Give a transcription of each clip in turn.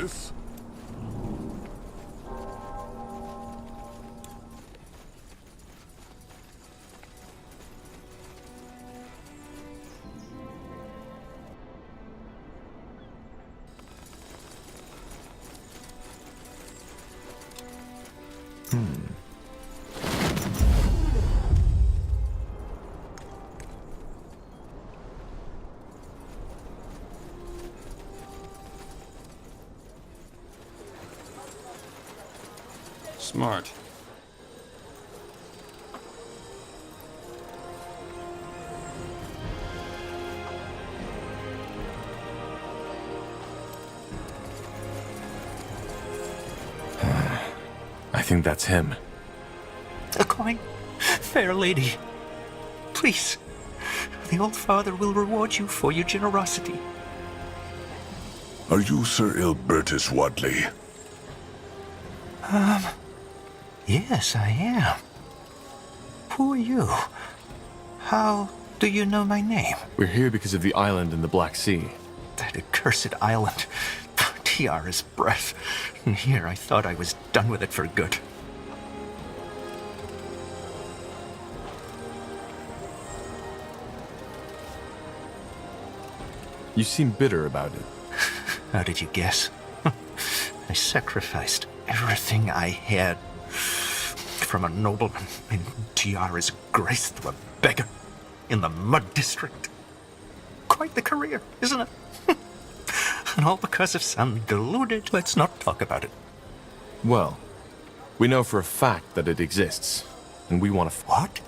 this? Smart. I think that's him. A coin, fair lady. Please, the old father will reward you for your generosity. Are you Sir Ilbertus Wadley? Yes, I am. Who are you? How do you know my name? We're here because of the island in the Black Sea. That accursed island. Tiara's breath. And here I thought I was done with it for good. You seem bitter about it. How did you guess? I sacrificed everything I had, from a nobleman in Tiara's grace to a beggar in the mud district. Quite the career, isn't it? And all because of some deluded... Let's not talk about it. Well, we know for a fact that it exists, and we want to... What?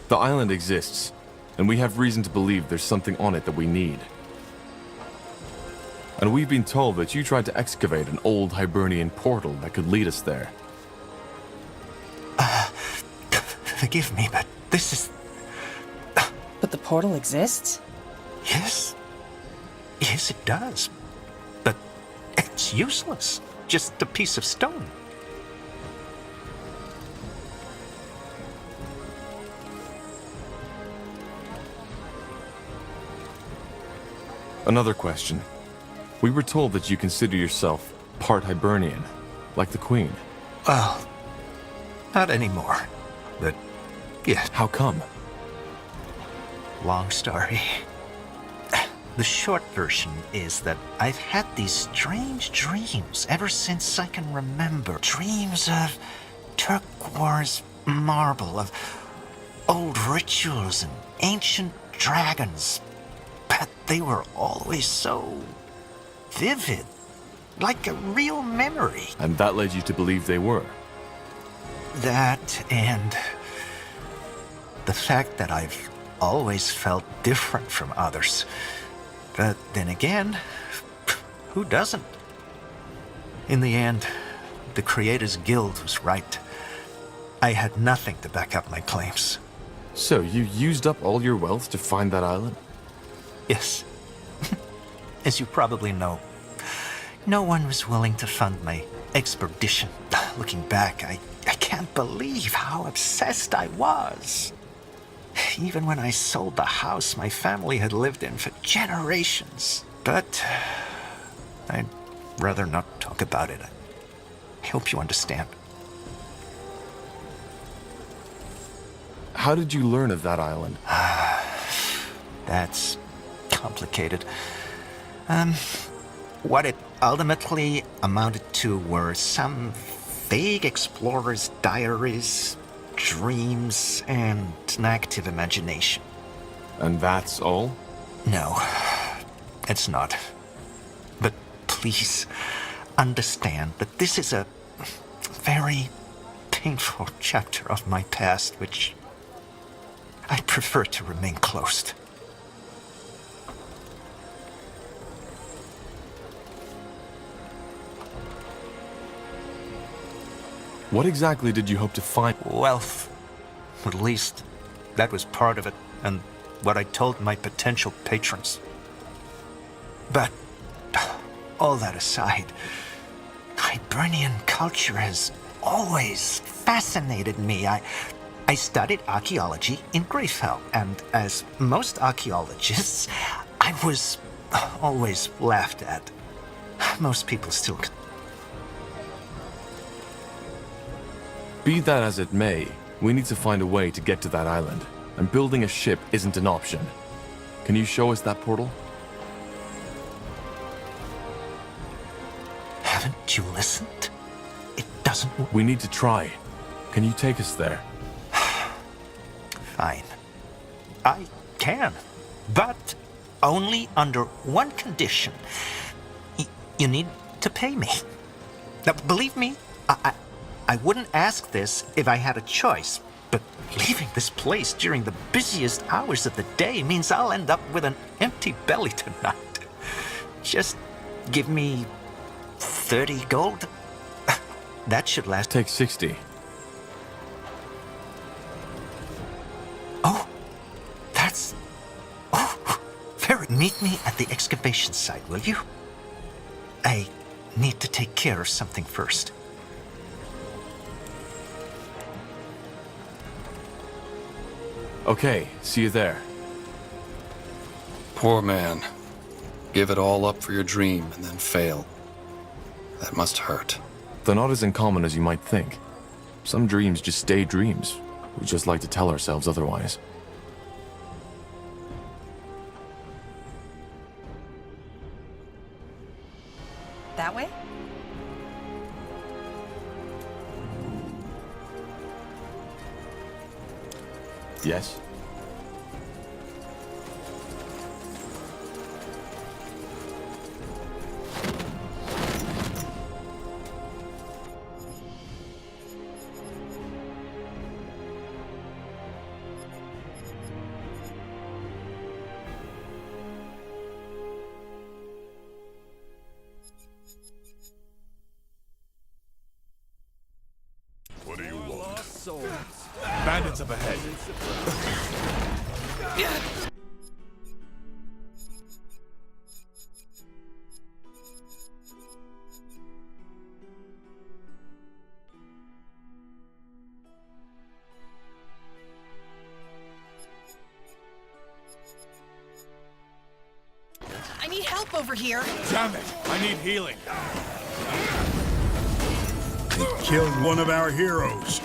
The island exists, and we have reason to believe there's something on it that we need. And we've been told that you tried to excavate an old Hibernian portal that could lead us there. Forgive me, but this is... But the portal exists? Yes. Yes, it does. But it's useless. Just a piece of stone. Another question. We were told that you consider yourself part Hibernian, like the Queen. Well, not anymore. But, yes. How come? Long story. The short version is that I've had these strange dreams ever since I can remember. Dreams of turquoise marble, of old rituals and ancient dragons. But they were always so vivid, like a real memory. And that led you to believe they were? That and the fact that I've always felt different from others. But then again, who doesn't? In the end, the Creators Guild was right. I had nothing to back up my claims. So, you used up all your wealth to find that island? Yes. As you probably know, no one was willing to fund my expedition. Looking back, I can't believe how obsessed I was. Even when I sold the house my family had lived in for generations. But I'd rather not talk about it. I hope you understand. How did you learn of that island? That's complicated. What it ultimately amounted to were some vague explorers' diaries, dreams, and an active imagination. And that's all? No, it's not. But please understand that this is a very painful chapter of my past, which I prefer to remain closed. What exactly did you hope to find? Wealth. At least, that was part of it, and what I told my potential patrons. But, all that aside, Hibernian culture has always fascinated me. I studied archaeology in Greyfell, and as most archaeologists, I was always laughed at. Most people still Be that as it may, we need to find a way to get to that island, and building a ship isn't an option. Can you show us that portal? Haven't you listened? It doesn't... We need to try. Can you take us there? Fine. I can, but only under one condition. You need to pay me. Now, believe me, I wouldn't ask this if I had a choice, but leaving this place during the busiest hours of the day means I'll end up with an empty belly tonight. Just give me 30 gold. That should last. Take 60. Oh, that's... Oh, very... Meet me at the excavation site, will you? I need to take care of something first. Okay, see you there. Poor man. Give it all up for your dream and then fail. That must hurt. They're not as uncommon as you might think. Some dreams just stay dreams. We just like to tell ourselves otherwise. That way? Yes? What do you want? Bandits up ahead. I need help over here. Damn it! I need healing. He killed one of our heroes.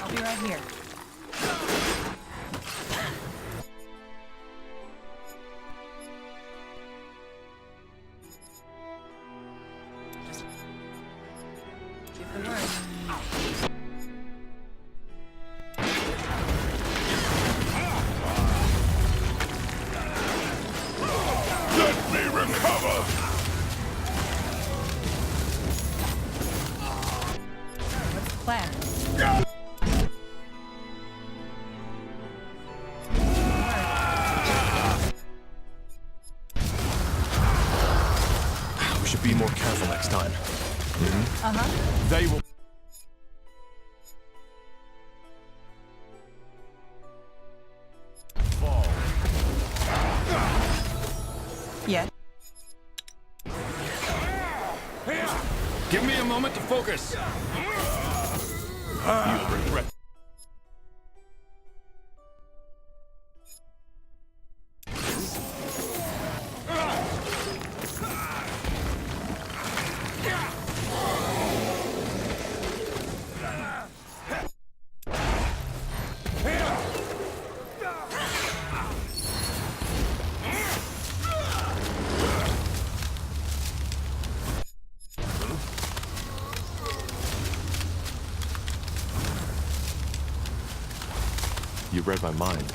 I'll be right here. Just give the word. Let me recover. What's the plan? We should be more careful next time. Uh-huh. They will... Yeah. Give me a moment to focus. You'll regret. You read my mind.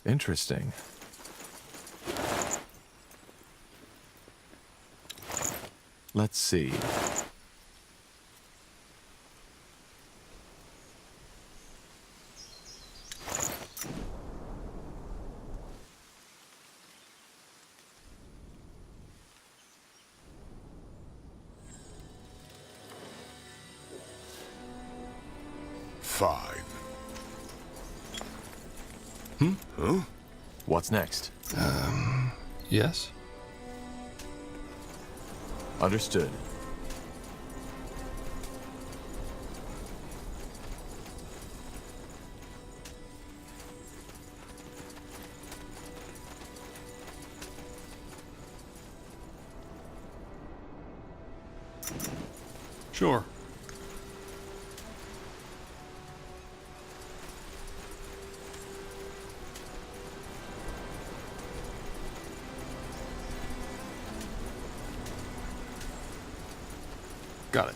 Interesting. Let's see. Fine. What's next? Yes? Understood. Sure. Got it.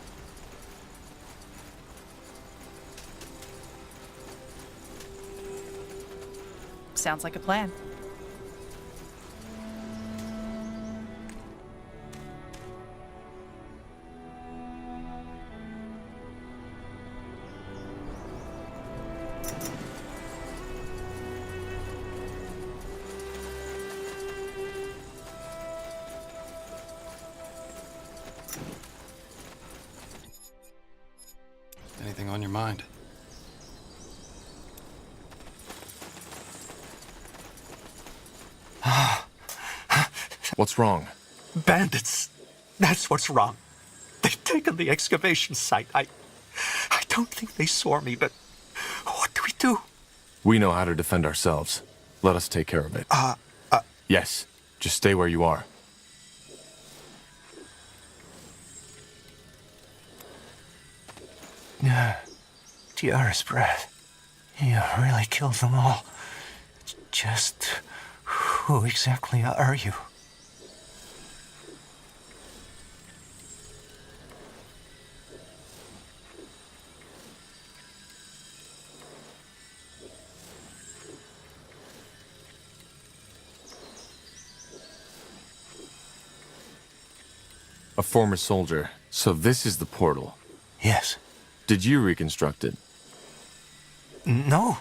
Sounds like a plan. Anything on your mind? What's wrong? Bandits. That's what's wrong. They've taken the excavation site. I don't think they saw me, but what do we do? We know how to defend ourselves. Let us take care of it. Yes. Just stay where you are. Dearest breath. You really killed them all. Just who exactly are you? A former soldier. So this is the portal. Yes. Did you reconstruct it? No,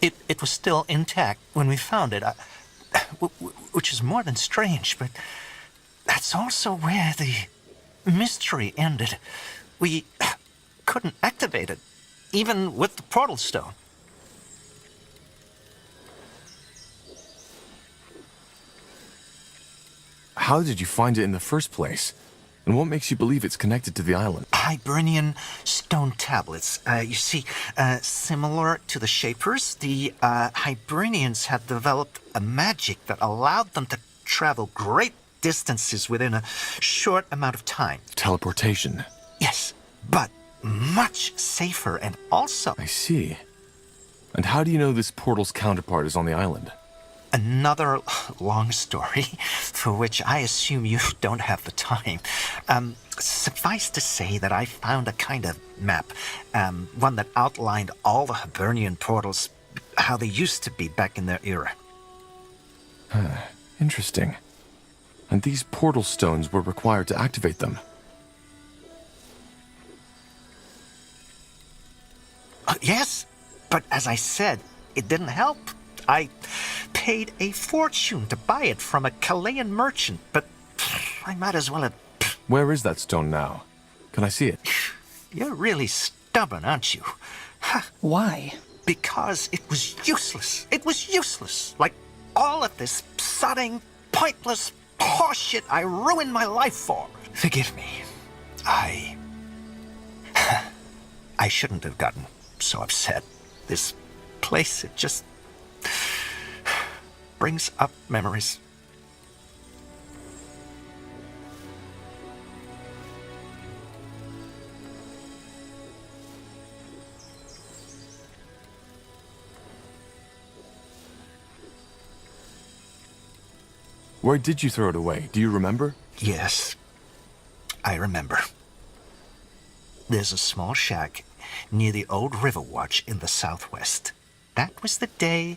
it was still intact when we found it, which is more than strange, but that's also where the mystery ended. We couldn't activate it, even with the portal stone. How did you find it in the first place? And what makes you believe it's connected to the island? Hibernian stone tablets. You see, similar to the Shapers, the Hibernians had developed a magic that allowed them to travel great distances within a short amount of time. Teleportation. Yes, but much safer and also I see. And how do you know this portal's counterpart is on the island? another long story for which I assume you don't have the time. Suffice to say that I found a kind of map, one that outlined all the Hibernian portals, how they used to be back in their era. Interesting. And these portal stones were required to activate them. Yes, but as I said, it didn't help. I paid a fortune to buy it from a Chilean merchant, but I might as well have... Where is that stone now? Can I see it? You're really stubborn, aren't you? Why? Because it was useless. It was useless. Like all of this sodding, pointless horseshit I ruined my life for. Forgive me. I shouldn't have gotten so upset. This place, it just brings up memories. Where did you throw it away? Do you remember? Yes, I remember. There's a small shack near the old river watch in the southwest. That was the day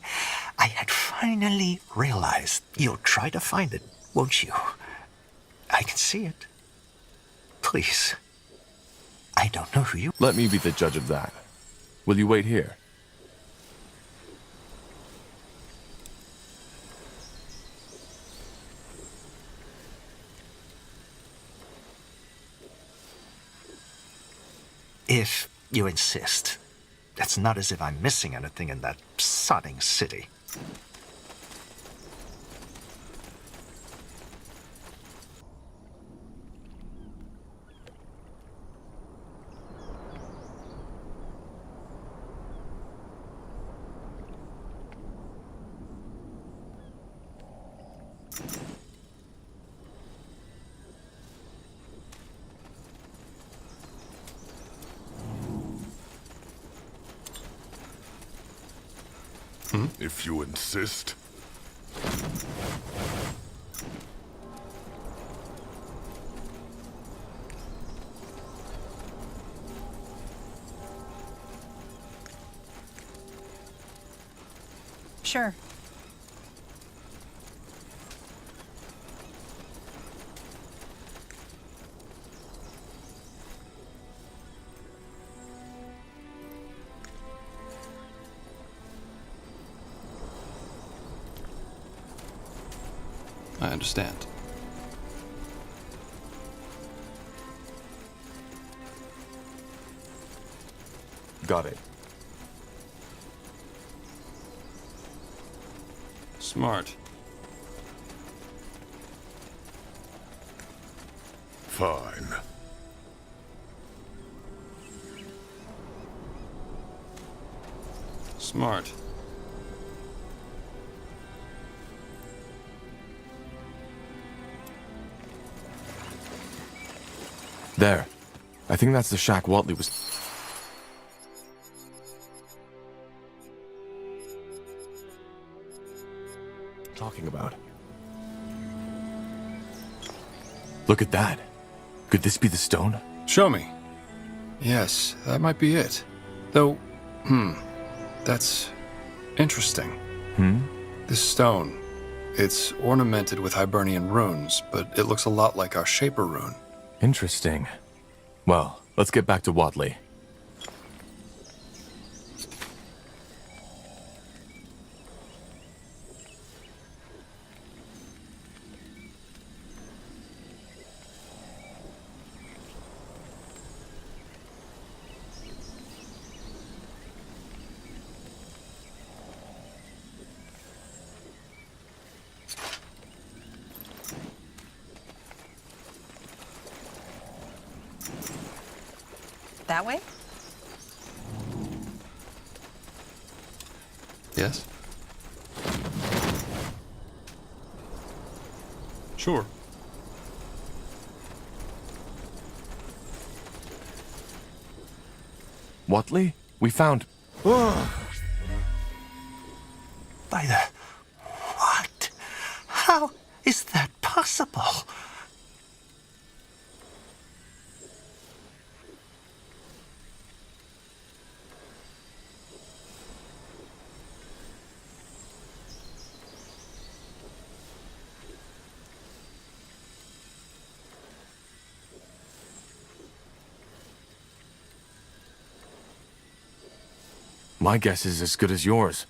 I had finally realized. You'll try to find it, won't you? I can see it. Please. I don't know who you... Let me be the judge of that. Will you wait here? If you insist. It's not as if I'm missing anything in that sodding city. If you insist. Sure. I understand. Got it. Smart. Fine. Smart. There. I think that's the shack Watley was talking about. Look at that. Could this be the stone? Show me. Yes, that might be it. Though, that's interesting. This stone, it's ornamented with Hibernian runes, but it looks a lot like our Shaper rune. Interesting. Well, let's get back to Watley. That way? Yes? Sure. Watley? We found... By the... What? How is that possible? My guess is as good as yours.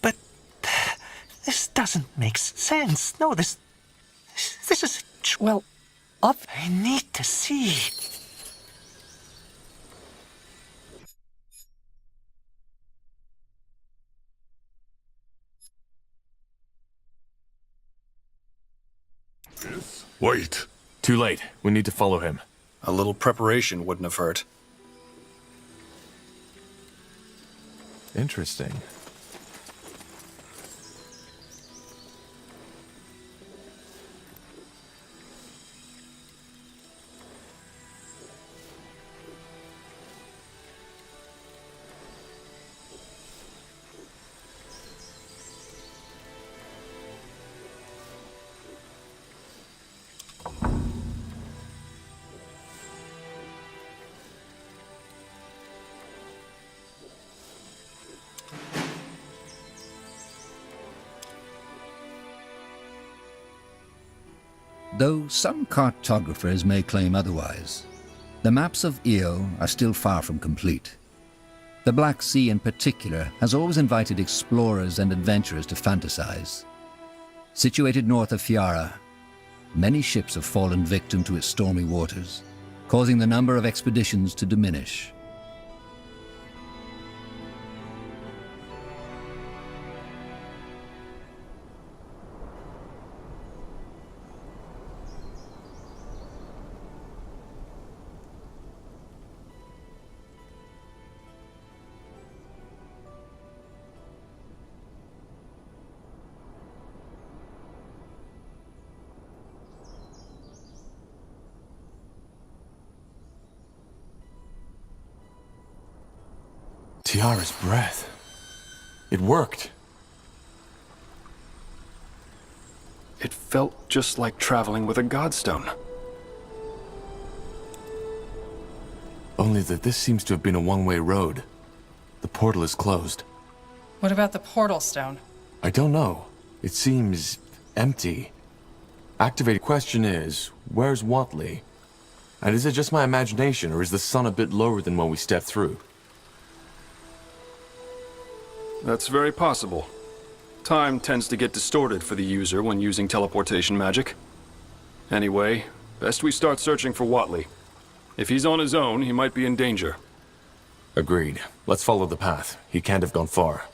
But... this doesn't make sense. No, this is... Well, up. I need to see. Yes? Wait. Too late. We need to follow him. A little preparation wouldn't have hurt. Interesting. Though some cartographers may claim otherwise, the maps of Io are still far from complete. The Black Sea in particular has always invited explorers and adventurers to fantasize. Situated north of Fiara, many ships have fallen victim to its stormy waters, causing the number of expeditions to diminish. Tiara's breath. It worked. It felt just like traveling with a godstone. Only that this seems to have been a one-way road. The portal is closed. What about the portal stone? I don't know. It seems empty. Activated question is, where's Watley? And is it just my imagination, or is the sun a bit lower than when we stepped through? That's very possible. Time tends to get distorted for the user when using teleportation magic. Anyway, best we start searching for Watley. If he's on his own, he might be in danger. Agreed. Let's follow the path. He can't have gone far.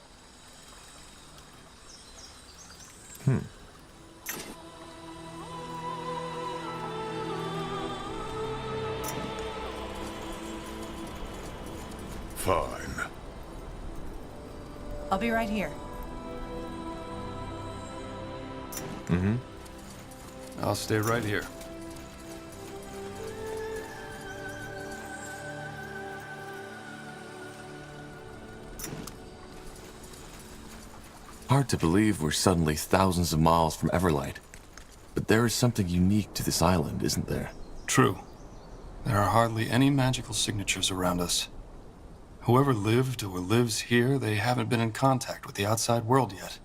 Fine. I'll be right here. I'll stay right here. Hard to believe we're suddenly thousands of miles from Everlight. But there is something unique to this island, isn't there? True. There are hardly any magical signatures around us. Whoever lived or lives here, they haven't been in contact with the outside world yet.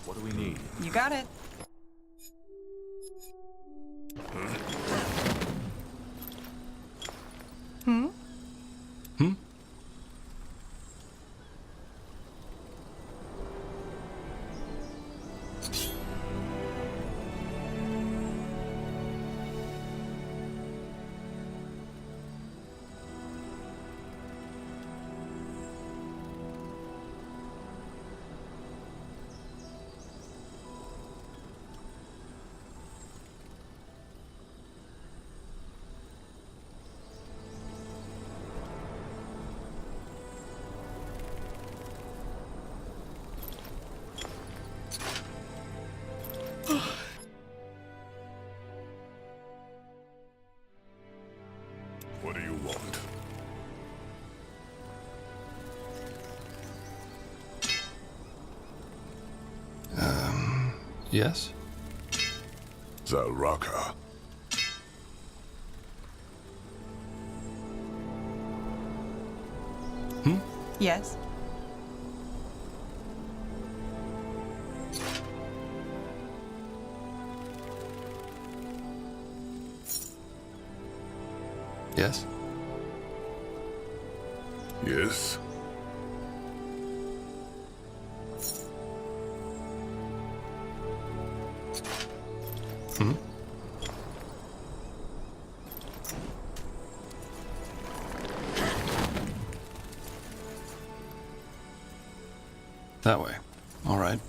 What do we need? You got it. Hmm? What do you want? Yes? Zalraka. Yes. Yes? Yes? That way. All right.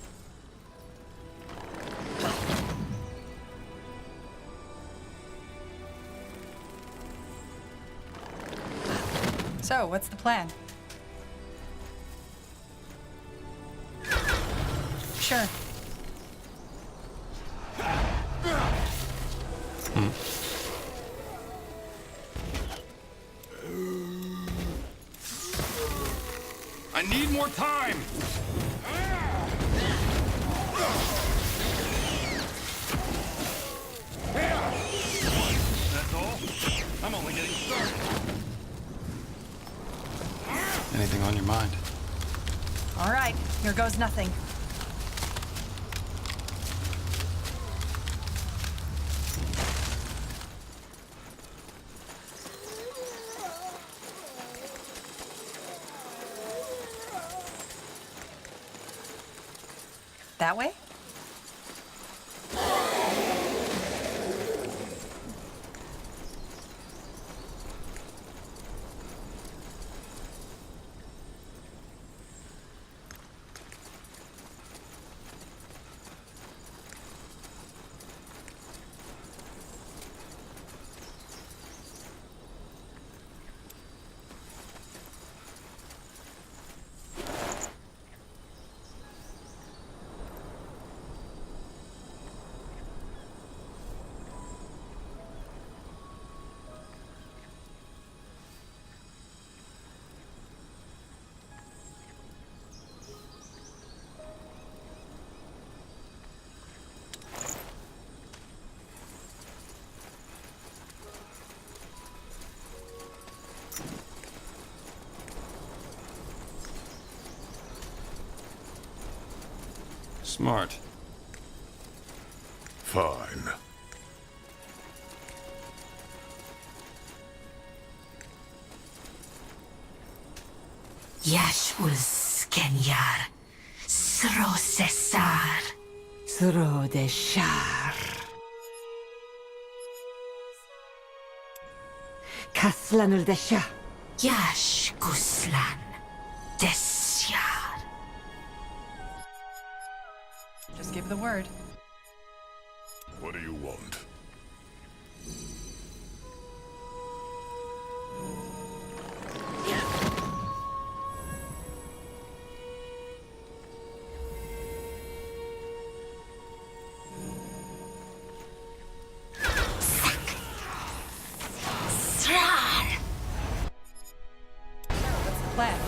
So, what's the plan? Sure. I need more time! That's all? I'm only getting started. Anything on your mind? All right, here goes nothing. That way? Smart. Fine. Yashwus Kenyar, Sro Cesar, Sro de Shar. Kaslanul de Shah. Yash Guslan Desyar. Just give the word. What do you want? Srar. What's the plan?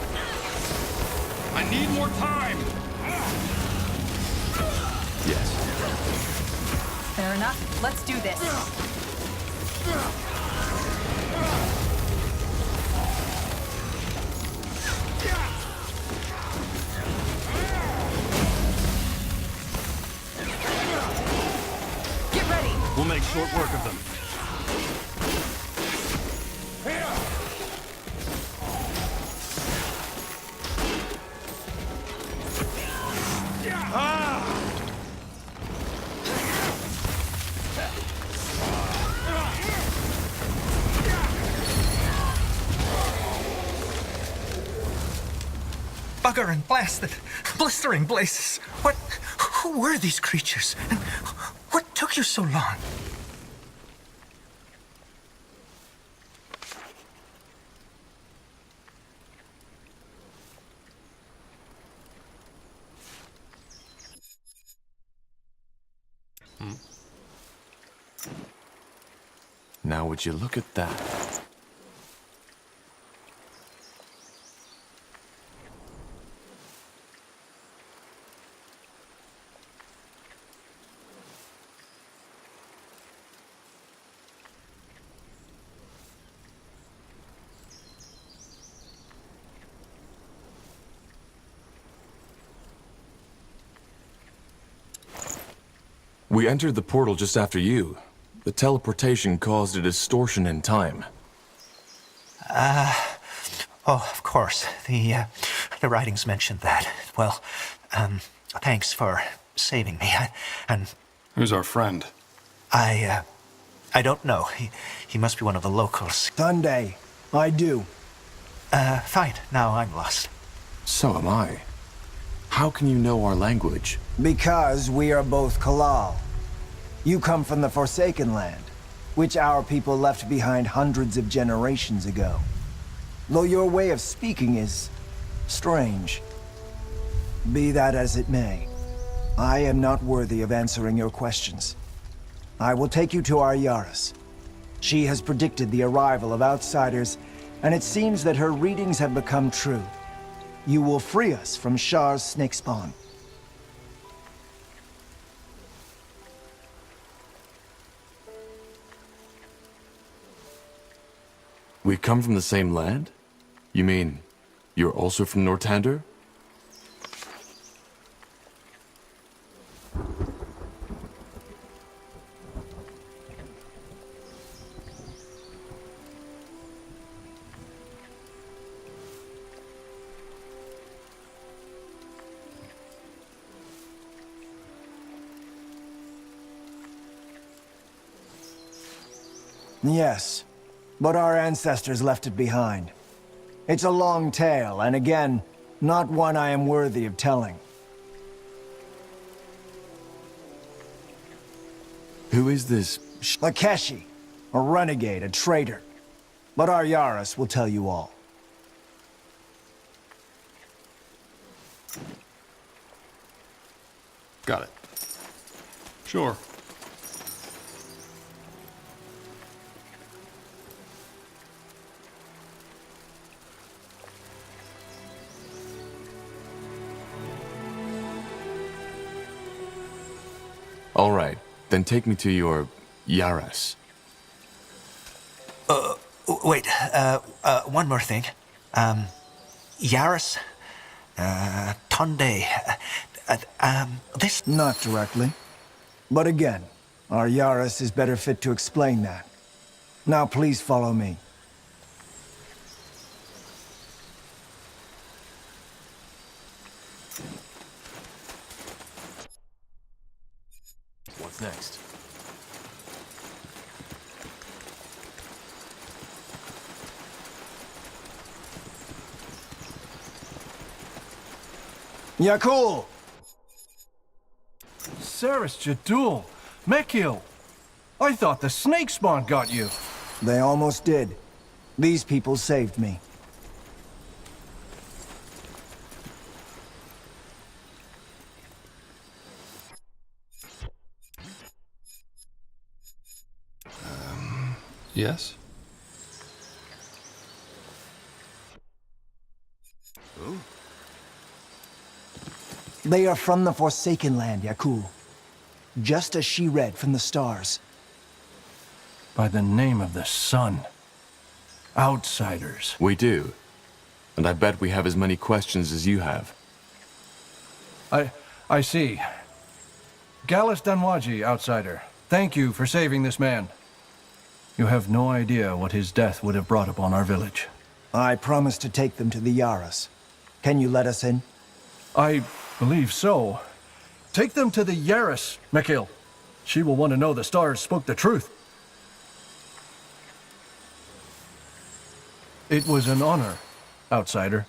I need more time! Yes. Fair enough. Let's do this. Get ready. We'll make short work of them. Bugger and blasted, blistering blazes. Who were these creatures? And what took you so long? Now would you look at that? We entered the portal just after you. The teleportation caused a distortion in time. Oh, of course. The writings mentioned that. Well, thanks for saving me. Who's our friend? I don't know. He must be one of the locals. Sunday. I do. Fine. Now I'm lost. So am I. How can you know our language? Because we are both Kalal. You come from the Forsaken Land, which our people left behind hundreds of generations ago. Though your way of speaking is strange. Be that as it may, I am not worthy of answering your questions. I will take you to our Yaris. She has predicted the arrival of outsiders, and it seems that her readings have become true. You will free us from Shar's snake spawn. We come from the same land? You mean, you're also from Nortander? Yes, but our ancestors left it behind. It's a long tale, and again, not one I am worthy of telling. Who is this Lakeshi, a renegade, a traitor. But our Yaris will tell you all. Got it. Sure. All right, then take me to your Yaris. Wait, one more thing. Yaris, Tonde, This... Not directly. But again, our Yaris is better fit to explain that. Now please follow me. What's next? Yakul! Saris Jadul! Mekil! I thought the snake spawn got you. They almost did. These people saved me. Yes? They are from the Forsaken Land, Yakul. Just as she read from the stars. By the name of the sun. Outsiders. We do. And I bet we have as many questions as you have. I see. Gallus Danwaji, outsider. Thank you for saving this man. You have no idea what his death would have brought upon our village. I promised to take them to the Yaras. Can you let us in? I believe so. Take them to the Yaris, Mekil. She will want to know the stars spoke the truth. It was an honor, outsider.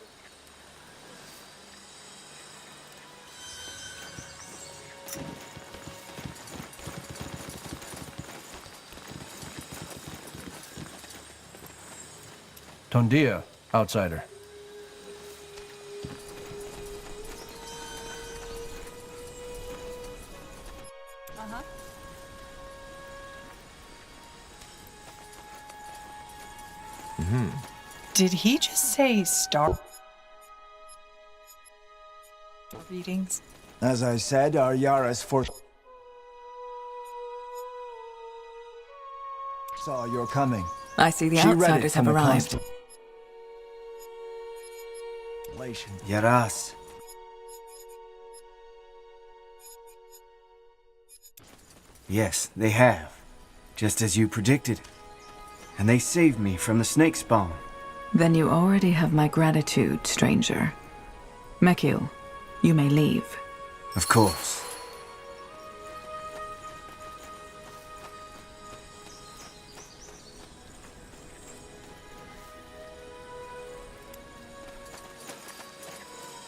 Tondia, outsider. Uh-huh. Did he just say star readings? As I said, our Yaras saw your coming. I see the She read it outsiders from have the arrived. constellation. Yaras. Yes, they have. Just as you predicted. And they saved me from the snake spawn. Then you already have my gratitude, stranger. Mekil, you may leave. Of course.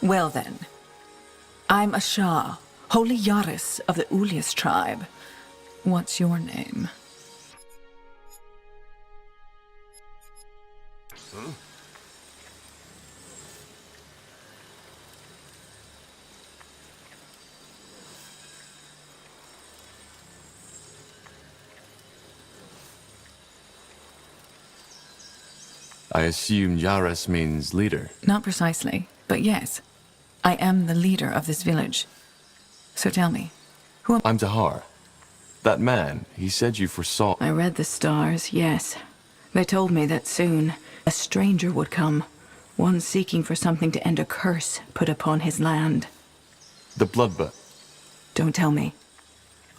Well then, I'm a Shah, holy Yaris of the Ulias tribe. What's your name? I assume Yaras means leader. Not precisely, but yes. I am the leader of this village. So tell me, who am I'm Tahar. That man, he said you foresaw... I read the stars, yes. They told me that soon a stranger would come, one seeking for something to end a curse put upon his land. The Bloodbath. Don't tell me.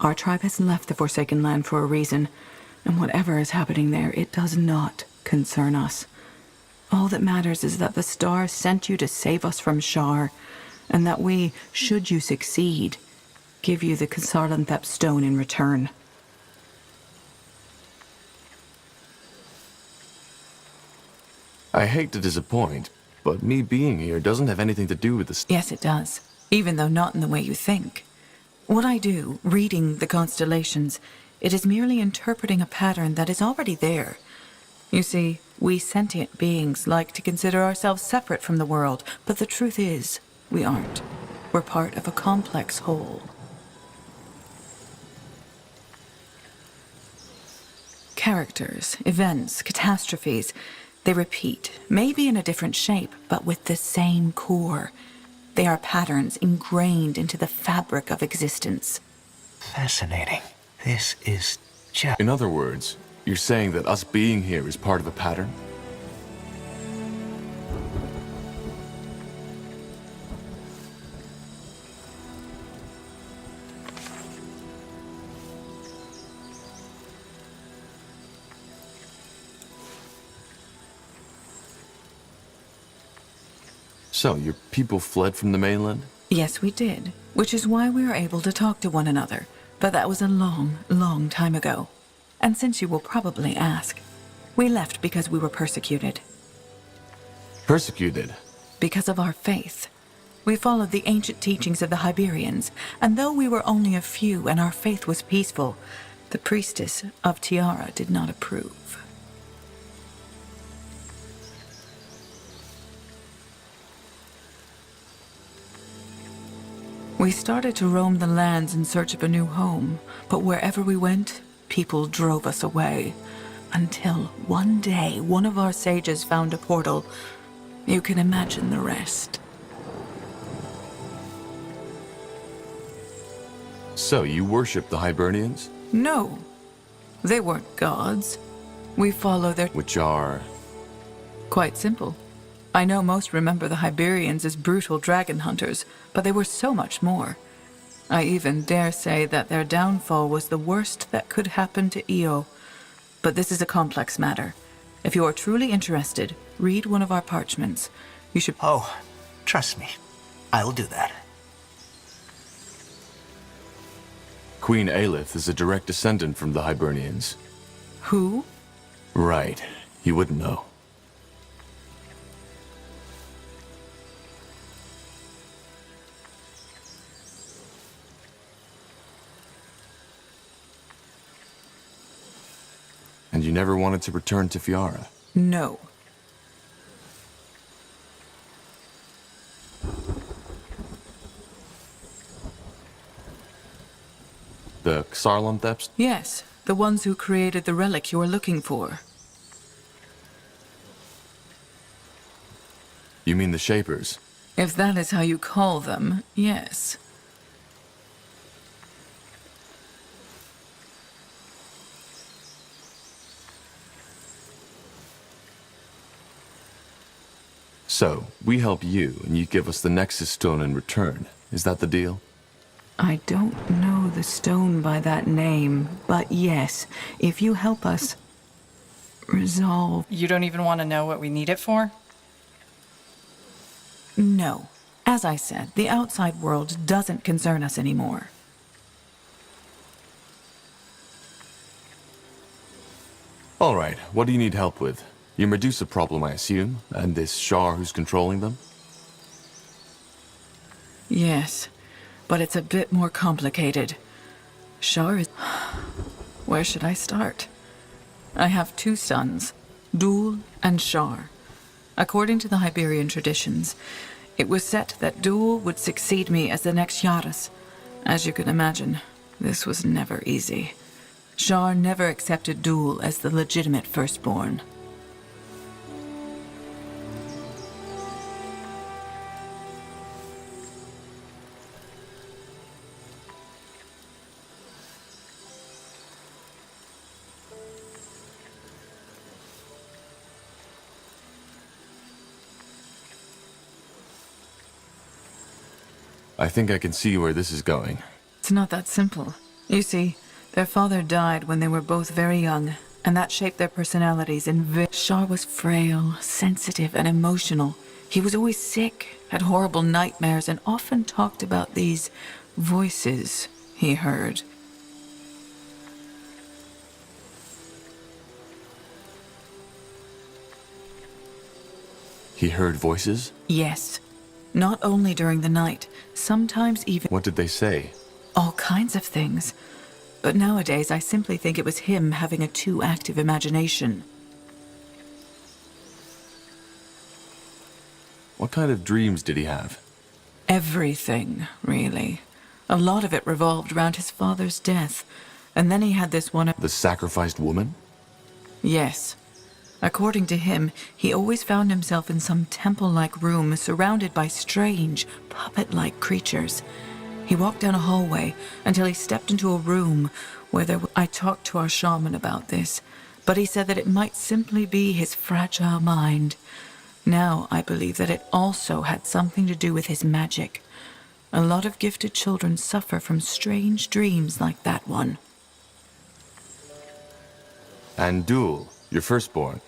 Our tribe has left the Forsaken Land for a reason, and whatever is happening there, it does not concern us. All that matters is that the stars sent you to save us from Shar, and that we, should you succeed, give you the Kasarlanthep stone in return. I hate to disappoint, but me being here doesn't have anything to do with this. Yes, it does, even though not in the way you think. What I do, reading the constellations, it is merely interpreting a pattern that is already there. You see, we sentient beings like to consider ourselves separate from the world, but the truth is, we aren't. We're part of a complex whole. Characters, events, catastrophes, they repeat, maybe in a different shape, but with the same core. They are patterns ingrained into the fabric of existence. Fascinating. This is just... In other words, you're saying that us being here is part of a pattern? So, your people fled from the mainland? Yes, we did, which is why we were able to talk to one another. But that was a long, long time ago. And since you will probably ask, we left because we were persecuted. Persecuted? Because of our faith. We followed the ancient teachings of the Hyberians, and though we were only a few and our faith was peaceful, the priestess of Tiara did not approve. We started to roam the lands in search of a new home, but wherever we went, people drove us away. Until one day, one of our sages found a portal. You can imagine the rest. So, you worship the Hibernians? No, they weren't gods. We follow their... Which are... Quite simple. I know most remember the Hyberians as brutal dragon hunters, but they were so much more. I even dare say that their downfall was the worst that could happen to Io. But this is a complex matter. If you are truly interested, read one of our parchments. You should... Oh, trust me. I'll do that. Queen Aelith is a direct descendant from the Hibernians. Who? Right. You wouldn't know. And you never wanted to return to Fiara? No. The Xarlantheps? Yes, the ones who created the relic you are looking for. You mean the Shapers? If that is how you call them, yes. So, we help you, and you give us the Nexus Stone in return. Is that the deal? I don't know the stone by that name, but yes, if you help us resolve... You don't even want to know what we need it for? No. As I said, the outside world doesn't concern us anymore. All right, what do you need help with? Your Medusa problem, I assume, and this Shar who's controlling them? Yes, but it's a bit more complicated. Shar is... Where should I start? I have two sons, Dul and Shar. According to the Hyberian traditions, it was set that Dul would succeed me as the next Yaras. As you can imagine, this was never easy. Shar never accepted Dul as the legitimate firstborn. I think I can see where this is going. It's not that simple. You see, their father died when they were both very young, and that shaped their personalities in Shar was frail, sensitive, and emotional. He was always sick, had horrible nightmares, and often talked about these voices he heard. He heard voices? Yes. Not only during the night, sometimes even... What did they say? All kinds of things. But nowadays, I simply think it was him having a too active imagination. What kind of dreams did he have? Everything, really. A lot of it revolved around his father's death. And then he had this one... The sacrificed woman? Yes. According to him, he always found himself in some temple-like room surrounded by strange, puppet-like creatures. He walked down a hallway until he stepped into a room where I talked to our shaman about this, but he said that it might simply be his fragile mind. Now I believe that it also had something to do with his magic. A lot of gifted children suffer from strange dreams like that one. And Dul, your firstborn?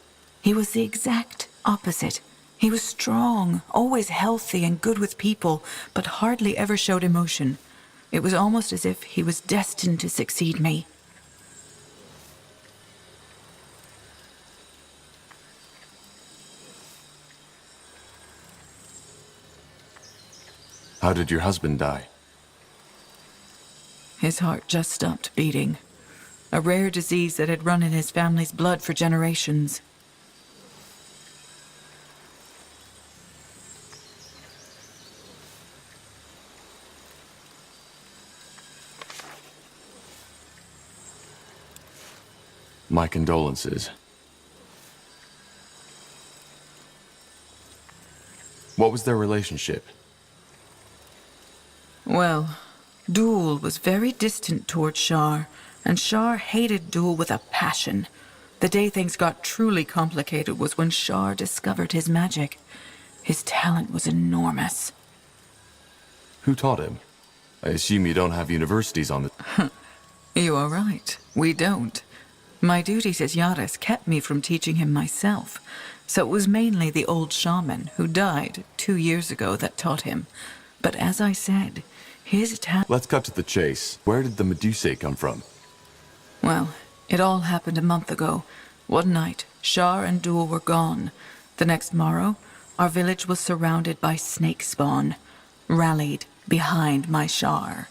He was the exact opposite. He was strong, always healthy and good with people, but hardly ever showed emotion. It was almost as if he was destined to succeed me. How did your husband die? His heart just stopped beating. A rare disease that had run in his family's blood for generations. My condolences. What was their relationship? Well, Dul was very distant toward Shar, and Shar hated Dul with a passion. The day things got truly complicated was when Shar discovered his magic. His talent was enormous. Who taught him? I assume you don't have universities on the... You are right. We don't. My duties as Yaris kept me from teaching him myself, so it was mainly the old shaman who died 2 years ago that taught him. But as I said, his talent... Let's cut to the chase. Where did the Medusae come from? Well, it all happened a month ago. One night, Shar and Dul were gone. The next morrow, our village was surrounded by snake spawn, rallied behind my Shar.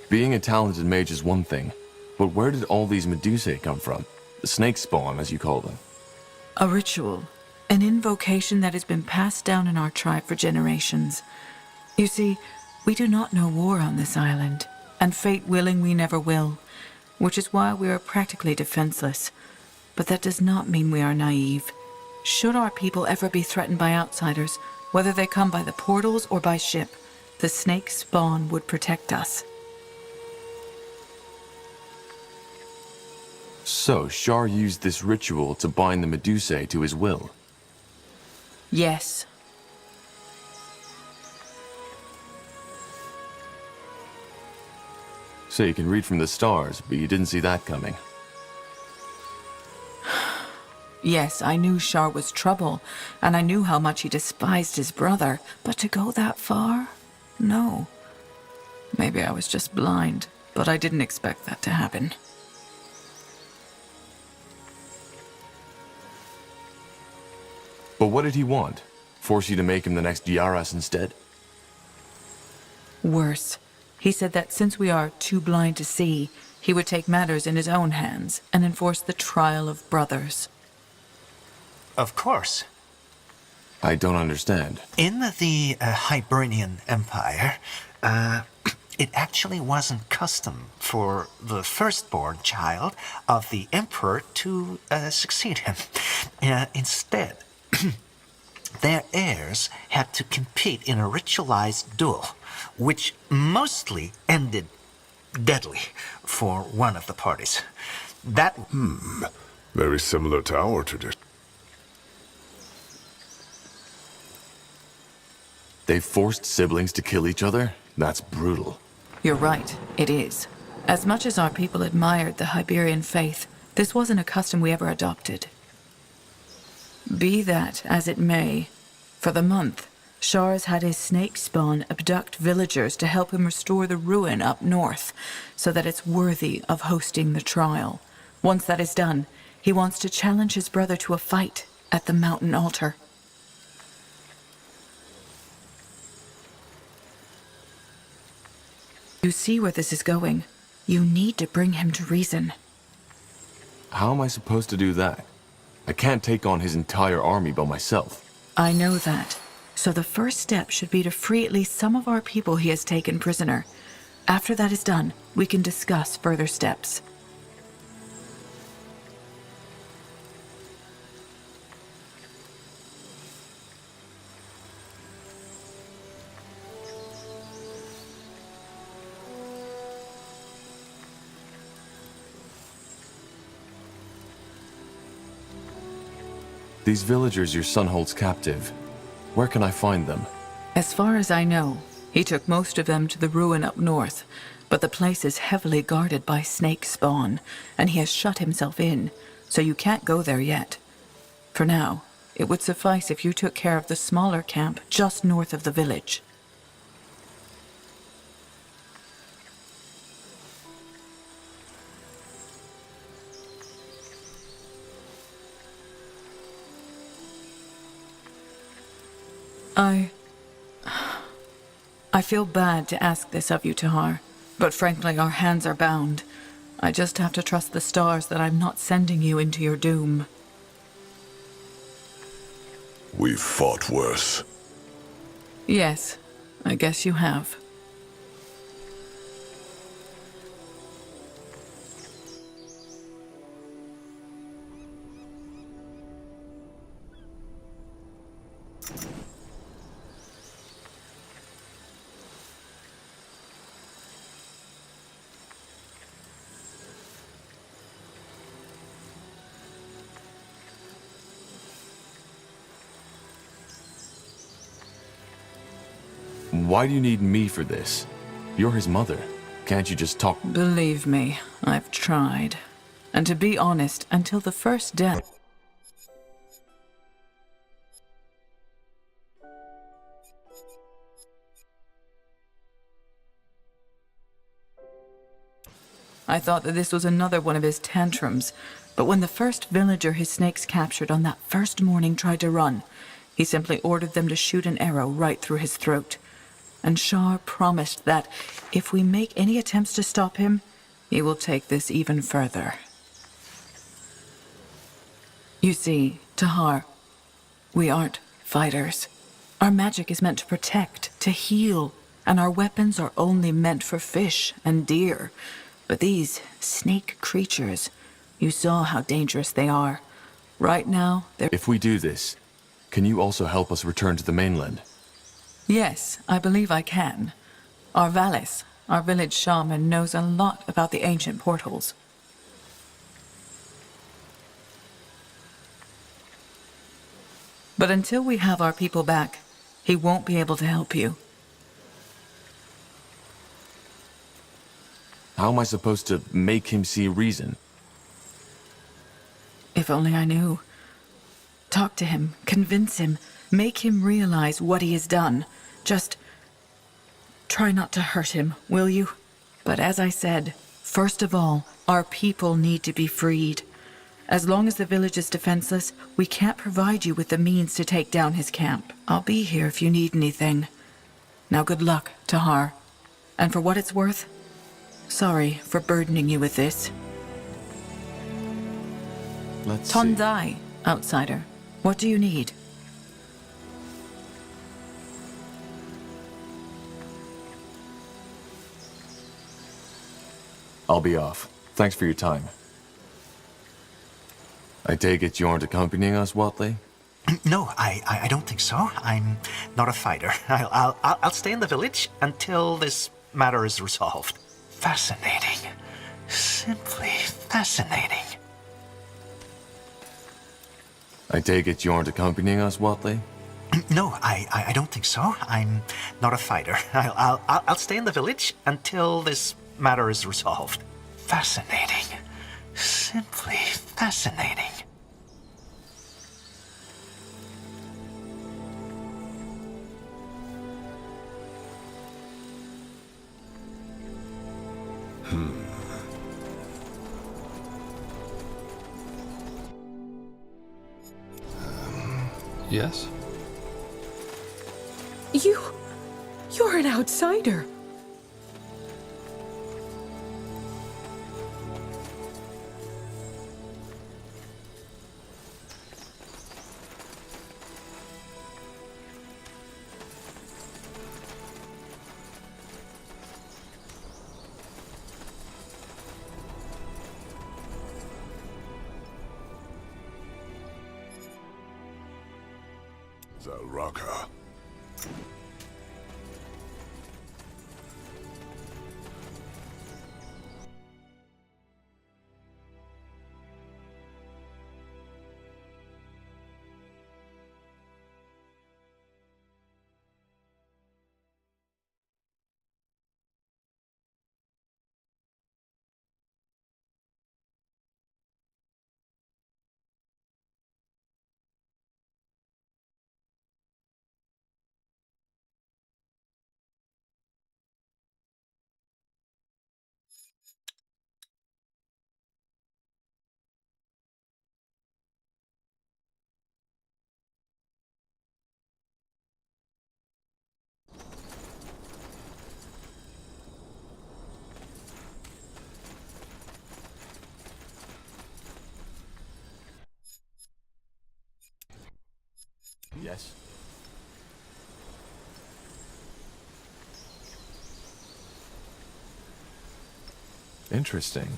Being a talented mage is one thing, but where did all these Medusae come from? The snake spawn, as you call them. A ritual, an invocation that has been passed down in our tribe for generations. You see, we do not know war on this island, and fate willing we never will, which is why we are practically defenseless. But that does not mean we are naive. Should our people ever be threatened by outsiders, whether they come by the portals or by ship, the snake spawn would protect us. So, Shar used this ritual to bind the Medusae to his will. Yes. So you can read from the stars, but you didn't see that coming. Yes, I knew Shar was trouble, and I knew how much he despised his brother, but to go that far? No. Maybe I was just blind, but I didn't expect that to happen. But what did he want? Force you to make him the next Yaras instead? Worse. He said that since we are too blind to see, he would take matters in his own hands and enforce the trial of brothers. Of course. I don't understand. In the Hibernian Empire, it actually wasn't custom for the firstborn child of the emperor to succeed him. Instead, their heirs had to compete in a ritualized duel, which mostly ended deadly for one of the parties. That... Very similar to our tradition. They forced siblings to kill each other? That's brutal. You're right, it is. As much as our people admired the Iberian faith, this wasn't a custom we ever adopted. Be that as it may, for the month, Shar's had his snake spawn abduct villagers to help him restore the ruin up north, so that it's worthy of hosting the trial. Once that is done, he wants to challenge his brother to a fight at the mountain altar. You see where this is going. You need to bring him to reason. How am I supposed to do that? I can't take on his entire army by myself. I know that. So the first step should be to free at least some of our people he has taken prisoner. After that is done, we can discuss further steps. These villagers your son holds captive, where can I find them? As far as I know, He took most of them to the ruin up north, but the place is heavily guarded by snake spawn, and he has shut himself in, so you can't go there yet. For now, it would suffice if you took care of the smaller camp just north of the village. I feel bad to ask this of you, Tahar, but frankly our hands are bound. I just have to trust the stars that I'm not sending you into your doom. We've fought worse. Yes, I guess you have. Why do you need me for this? You're his mother. Can't you just talk? Believe me, I've tried. And to be honest, until the first death... I thought that this was another one of his tantrums, but when the first villager his snakes captured on that first morning tried to run, he simply ordered them to shoot an arrow right through his throat. And Shar promised that if we make any attempts to stop him, he will take this even further. You see, Tahar, we aren't fighters. Our magic is meant to protect, to heal, and our weapons are only meant for fish and deer. But these snake creatures, you saw how dangerous they are. Right now, they're... If we do this, can you also help us return to the mainland? Yes, I believe I can. Our Valis, our village shaman, knows a lot about the ancient portals. But until we have our people back, he won't be able to help you. How am I supposed to make him see reason? If only I knew. Talk to him, convince him, make him realize what he has done. Just try not to hurt him, will you? But as I said, first of all, our people need to be freed. As long as the village is defenseless, we can't provide you with the means to take down his camp. I'll be here if you need anything. Now good luck, Tahar. And for what it's worth, sorry for burdening you with this. Let's see. Tondai, outsider. What do you need? I'll be off. Thanks for your time. I take it you aren't accompanying us, Watley? No, I don't think so. I'm not a fighter. I'll stay in the village until this matter is resolved. Fascinating. Simply fascinating. I take it you aren't accompanying us, Watley? No, I don't think so. I'm not a fighter. I'll stay in the village until this matter is resolved. Fascinating. Simply fascinating. Yes? You're an outsider. Zalraka. Yes? Interesting.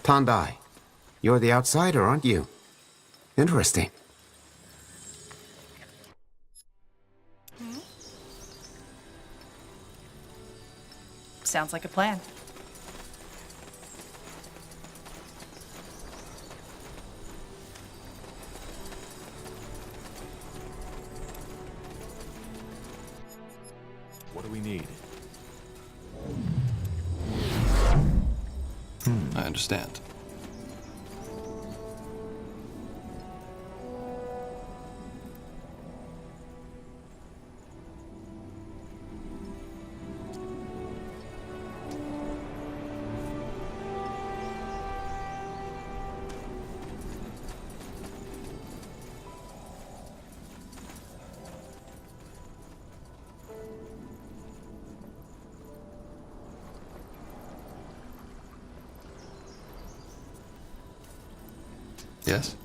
Tandai, you're the outsider, aren't you? Interesting. Sounds like a plan. What do we need? I understand. Yes?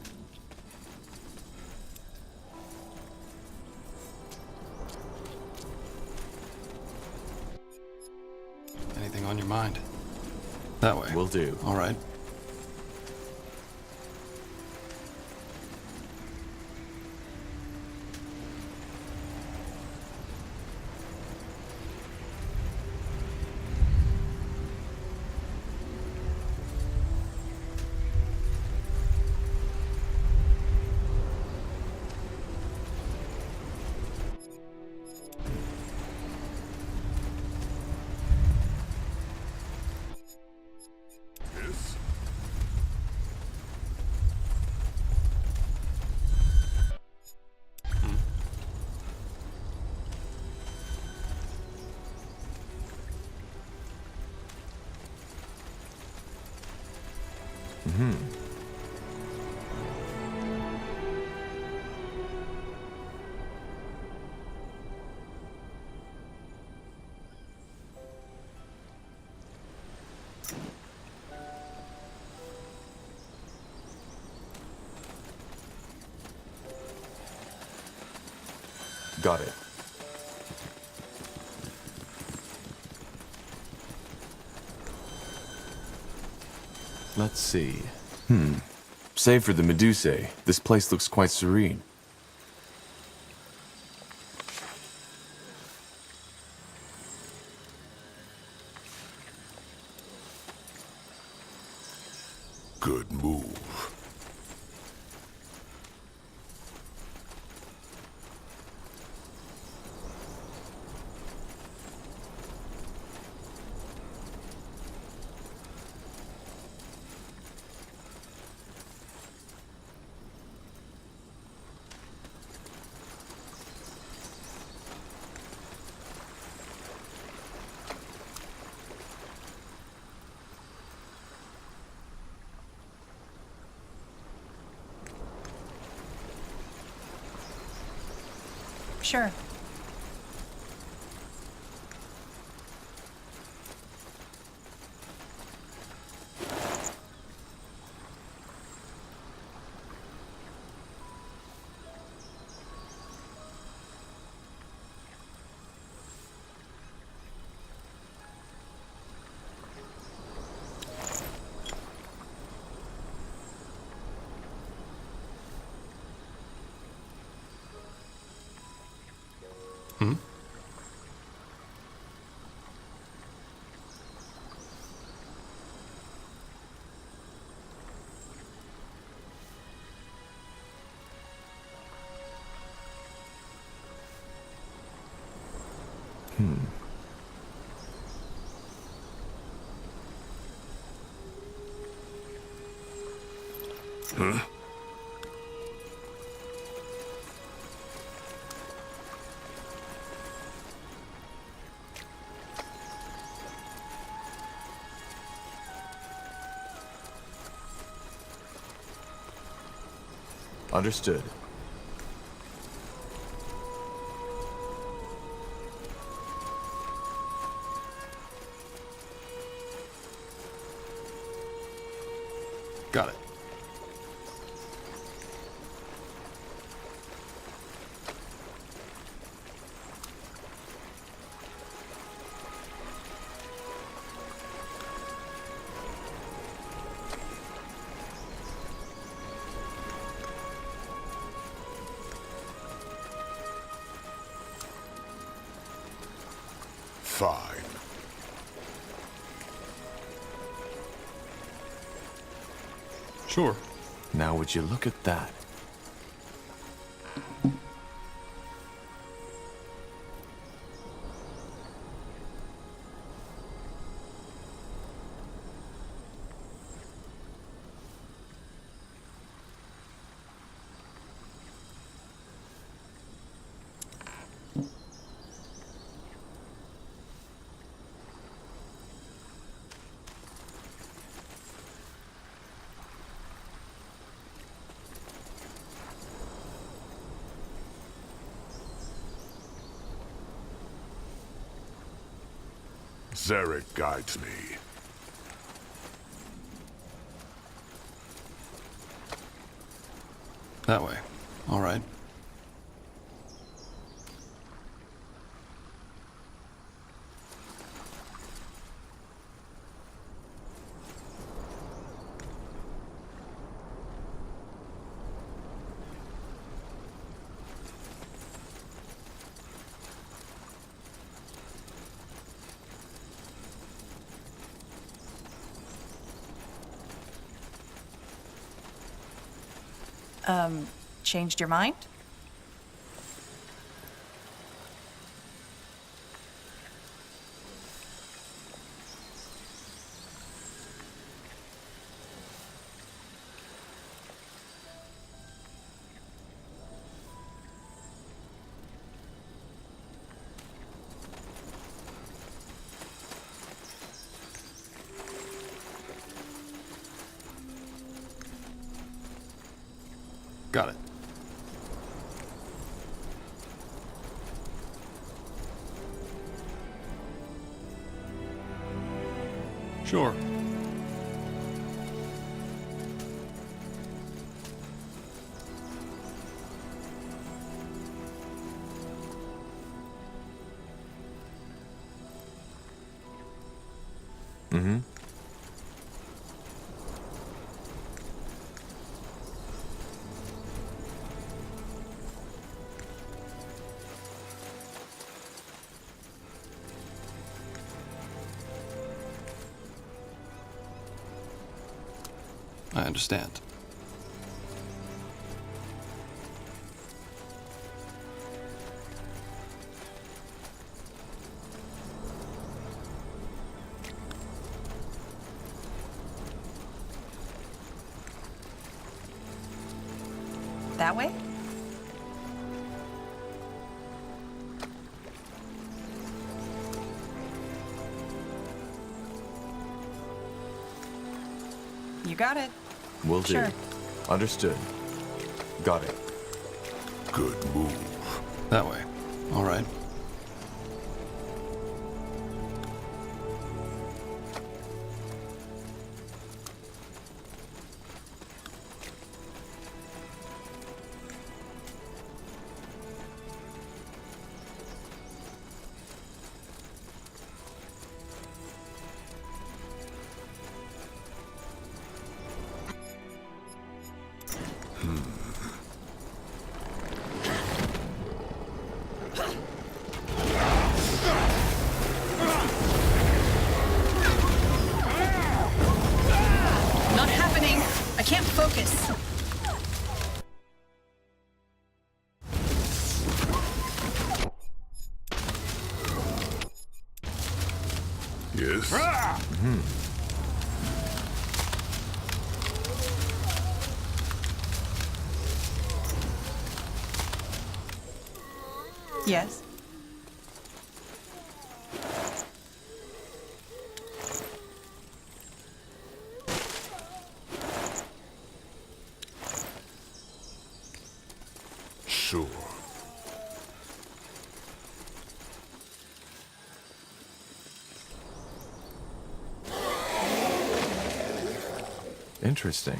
Anything on your mind? That way. Will do. All right. Got it. Let's see. Save for the Medusae, this place looks quite serene. Good move. Sure. Understood. Got it. Fine. Sure. Now would you look at that? Zarek guides me. That way. All right. Changed your mind? Got it. Sure. Mm-hmm. I understand. That way? You got it. Will do. Sure. Understood. Got it. Good move. That way. All right. Not happening. I can't focus. Yes? Yes. Sure. Interesting.